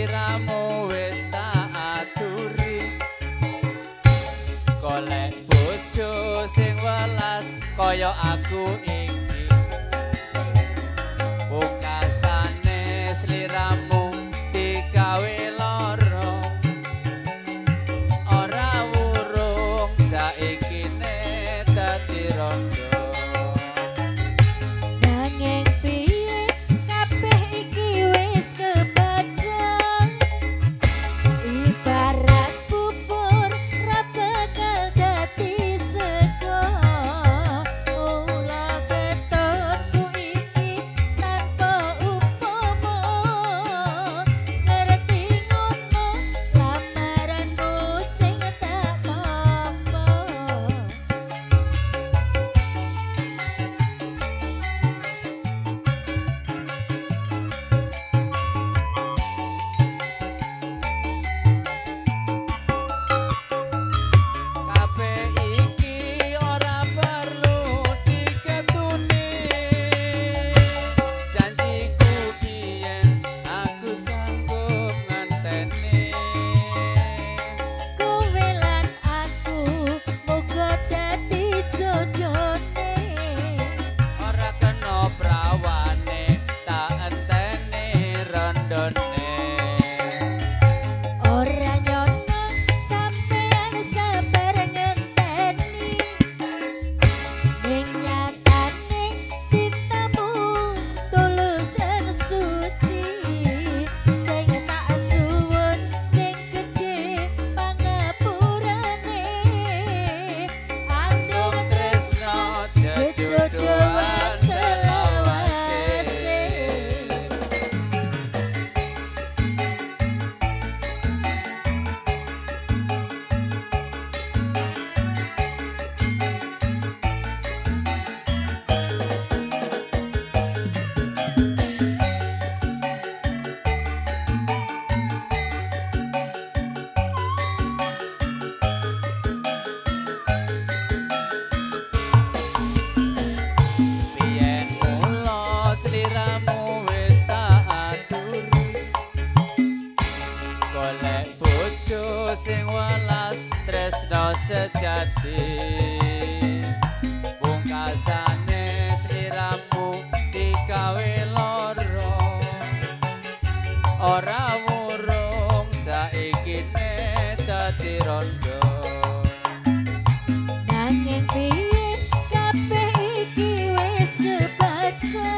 sliramu wis tak aturi golek bojo sing welas kaya aku iki pungkasane sliramu digawe lara ora wurung saiki ne dadi rondo. Sing welas tresno sejati pungkasane sliramu digawe lara ora wurung saiki ne dadi rondo nanging piye kabeh iki wis kepaksa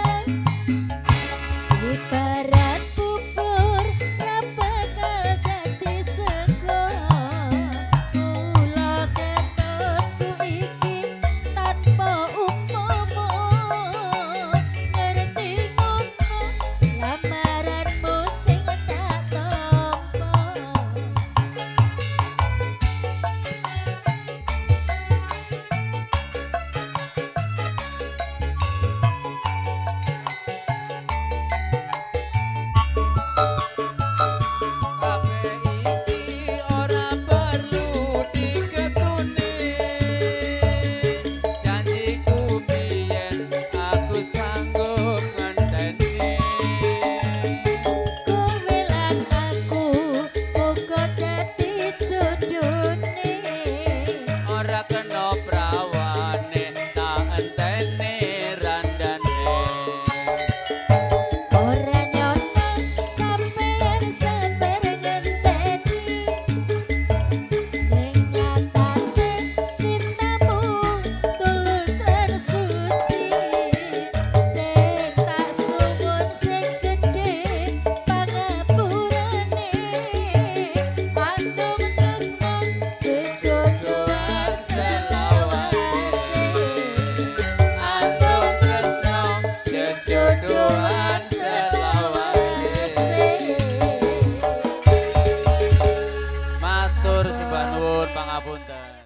ibarat bubur ra bakal dadi sego mula ketutku iki tanpa umpama ngerti ngono lamaranmu sing tak tampa. Matur sembah nuwun pangapunten.